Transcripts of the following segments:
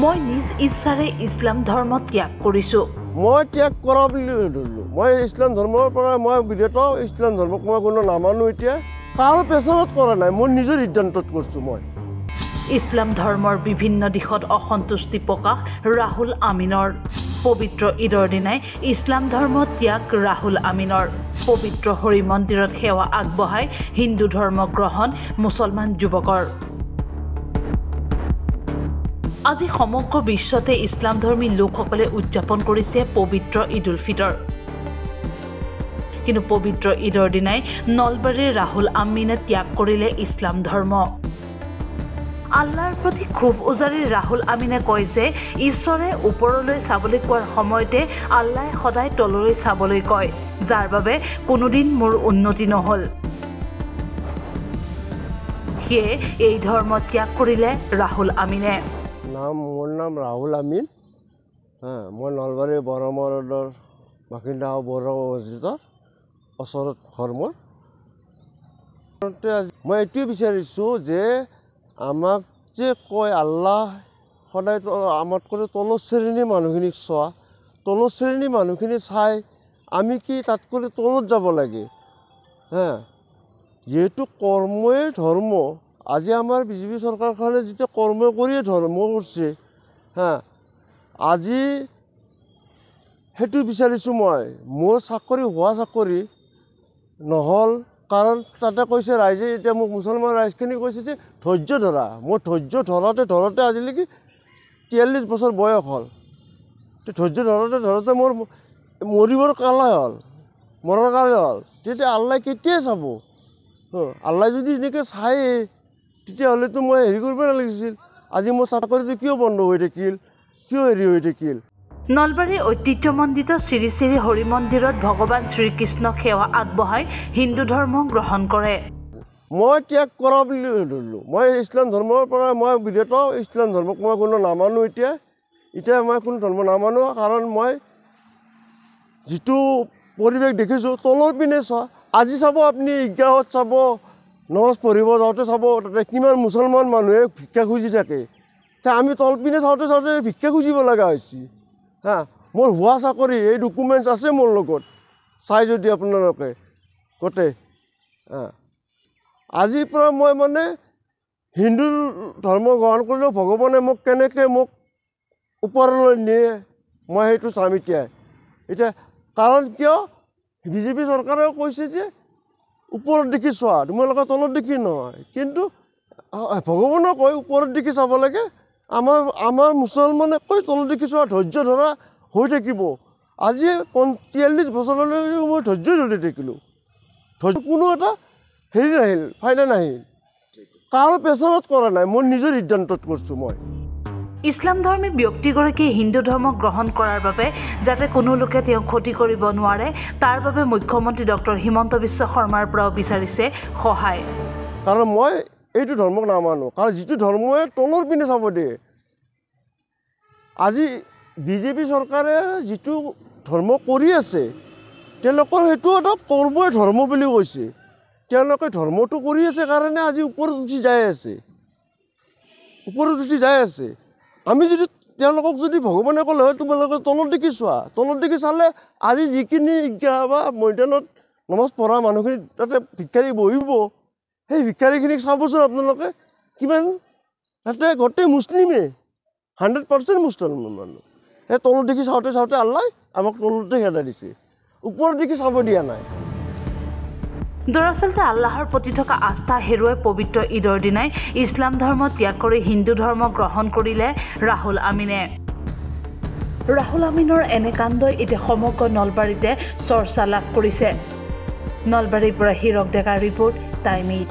মই নিজ ইচ্ছাৰে ইছলাম ধৰ্ম ত্যাগ কৰিছো। মই ত্যাগ কৰা বুলি ধৰিলোঁ। মই ইছলাম ধৰ্মৰ পৰা মই বিৰত। ইছলাম ধৰ্মক মই কোনো নামানো। এতিয়া কাৰো প্ৰেছাৰত কৰা নাই, মই নিজৰ সিদ্ধান্তত কৰিছোঁ। মই ইছলাম ধৰ্মৰ বিভিন্ন দিশত অসন্তুষ্টি প্ৰকাশ ৰাহুল আমিনৰ। পবিত্ৰ ঈদৰ দিনাই ইছলাম ধৰ্ম ত্যাগ ৰাহুল আমিনৰ। পবিত্ৰ হৰি মন্দিৰত সেৱা আগবঢ়াই হিন্দু ধৰ্ম গ্ৰহণ মুছলমান যুৱকৰ। আজি সমগ্ৰ বিশ্বতে ইছলাম ধৰ্মী লোকসকলে উদযাপন কৰিছে পবিত্ৰ ঈদ উল ফিতৰ। কিন্তু পবিত্ৰ ঈদৰ দিনাই নলবাৰীৰ ৰাহুল আমিনে ত্যাগ কৰিলে ইছলাম ধৰ্ম। আল্লাহৰ প্ৰতি ক্ষোভ উজাৰি ৰাহুল আমিনে কয় যে ঈশ্বৰে ওপৰলৈ চাবলৈ কোৱাৰ সময়তে আল্লাহে সদায় তললৈ চাবলৈ কয়, যাৰ বাবে কোনোদিন মোৰ উন্নতি নহ'ল। সেয়ে এই ধৰ্ম ত্যাগ কৰিলে ৰাহুল আমিনে। মোৰ নাম ৰাহুল আমিন। মই নলবাৰী বৰমা ৰোডৰ বাসিন্দা বৰমা মছজিদৰ ওচৰত ঘৰ মোৰ। মই এইটোৱে বিচাৰিছোঁ যে আমাক যে কয় আল্লাহ সদায় আমাতকৈ তলৰ শ্ৰেণীৰ মানুহখিনিক চোৱা, তলৰ শ্ৰেণীৰ মানুহখিনি চাই আমি কি তাতকৈ তলত যাব লাগে। যিহেতু কৰ্মই ধৰ্ম। আজি আমাৰ বিজেপি চৰকাৰখনে যেতিয়া কৰ্ম কৰিয়ে ধৰ্ম কৰিছে, আজি সেইটো বিচাৰিছোঁ মই। মোৰ চাকৰি হোৱা চাকৰি নহ'ল, কাৰণ তাতে কৈছে ৰাইজে, এতিয়া মোক মুছলমান ৰাইজখিনি কৈছে যে ধৈৰ্য ধৰা। মই ধৈৰ্য ধৰোঁতে আজিলৈকে 43 বছৰ বয়স হ'ল। ধৈৰ্য ধৰোঁতে মোৰ মৰিবৰ কালে হ'ল, মৰাৰ কালে হ'ল। তেতিয়া আল্লাই কেতিয়াই চাব? আল্লাই যদি এনেকৈ চায়ে তেতিয়াহ'লেতো মই হেৰি কৰিব নালাগিছিল। আজি মোৰ চাকৰিটো কিয় বন্ধ হৈ থাকিল, কিয় হেৰি হৈ থাকিল? নলবাৰীৰ ঐতিহ্যমণ্ডিত শ্ৰী শ্ৰী হৰি মন্দিৰত ভগৱান শ্ৰীকৃষ্ণক সেৱা আগবঢ়াই হিন্দু ধৰ্ম গ্ৰহণ কৰে। মই ত্যাগ কৰা বুলি ধৰিলোঁ। মই ইছলাম ধৰ্মৰ পৰা মই বিৰত। ইছলাম ধৰ্মক মই কোনো নামানো। এতিয়া মই কোনো ধৰ্ম নামানো, কাৰণ মই যিটো পৰিৱেশ দেখিছোঁ তলৰ পিনে চোৱা। আজি চাব আপুনি ঈদগাহত চাব, নমাজ পঢ়িব যাওঁতে চাব তাতে কিমান মুছলমান মানুহে ভিক্ষা খুজি থাকে। আমি তলপিনে চাওঁতে ভিক্ষা খুজিব লগা হৈছে। মোৰ হোৱা চাকৰি এই ডকুমেণ্টছ আছে মোৰ লগত, চাই যদি আপোনালোকে গোটেই। আজিৰ পৰা মই মানে হিন্দু ধৰ্ম গ্ৰহণ কৰিলেও ভগৱানে মোক কেনেকৈ মোক ওপৰলৈ নিয়ে মই সেইটো চাম এতিয়া। কাৰণ কিয় বিজেপি চৰকাৰেও কৈছে যে ওপৰত দেখি চোৱা, তোমালোকে তলত দেখি নহয়। কিন্তু ভগৱানেও কয় ওপৰত দেখি চাব লাগে। আমাৰ মুছলমানে কয় তলত দেখি চোৱা, ধৈৰ্য ধৰা হৈ থাকিব। আজি 43 বছৰলৈ মই ধৈৰ্য ধৰি থাকিলোঁ। কোনো এটা হেৰি নাহিল, ফাইদা নাহিল। কাৰো প্ৰেছাৰত কৰা নাই, মই নিজৰ সিদ্ধান্তত কৰিছোঁ। মই ইছলাম ধৰ্মী ব্যক্তিগৰাকীয়ে হিন্দু ধৰ্ম গ্ৰহণ কৰাৰ বাবে যাতে কোনো লোকে তেওঁক ক্ষতি কৰিব নোৱাৰে, তাৰ বাবে মুখ্যমন্ত্ৰী ডক্টৰ হিমন্ত বিশ্ব শৰ্মাৰ পৰাও বিচাৰিছে সহায়। কাৰণ মই এইটো ধৰ্মক নামানো, কাৰণ যিটো ধৰ্মই তলৰ পিনে চাব দিয়ে। আজি বিজেপি চৰকাৰে যিটো ধৰ্ম কৰি আছে, তেওঁলোকৰ সেইটো এটা কৰ্মই ধৰ্ম বুলি কৈছে। তেওঁলোকে ধৰ্মটো কৰি আছে কাৰণে আজি ওপৰত উঠি যাই আছে। আমি যদি তেওঁলোকক যদি ভগৱানে ক'লে হয় তোমালোকে তলত দেখি চোৱা, তলত দেখি চালে আজি যিখিনি ঈদগাহ বা মৈদানত নমাজ পঢ়া মানুহখিনি তাতে ভিক্ষাৰী বহিব, সেই ভিক্ষাৰীখিনিক চাবচোন আপোনালোকে কিমান তাতে গোটেই মুছলিমেই, 100% মুছলমান মানুহ। সেই তলত দেখি চাওঁতে আল্লাই আমাক তলতে খেদাই দিছে, ওপৰত দেখি চাব দিয়া নাই। দৰাচলতে আল্লাহৰ প্ৰতি থকা আস্থা হেৰুৱাই পবিত্ৰ ঈদৰ দিনাই ইছলাম ধৰ্ম ত্যাগ কৰি হিন্দু ধৰ্ম গ্ৰহণ কৰিলে ৰাহুল আমিনে। ৰাহুল আমিনৰ এনে কাণ্ডই এতিয়া সমগ্ৰ নলবাৰীতে চৰ্চা লাভ কৰিছে। নলবাৰীৰ পৰা হিৰক ডেকাৰ ৰিপৰ্ট, টাইম 8।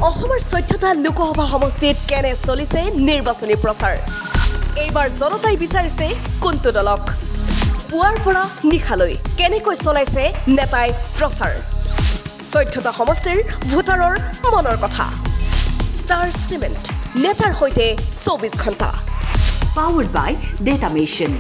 অসমৰ 14টা লোকসভা সমষ্টিত কেনে চলিছে নিৰ্বাচনী প্ৰচাৰ। এইবাৰ জনতাই বিচাৰিছে কোনটো দলক। পুৱাৰ পৰা নিশালৈ কেনেকৈ চলাইছে নেতাই প্ৰচাৰ। 14টা সমষ্টিৰ ভোটাৰৰ মনৰ কথা। ষ্টাৰ চিমেণ্ট, নেতাৰ সৈতে 24 ঘণ্টা। Powered by Data Mission.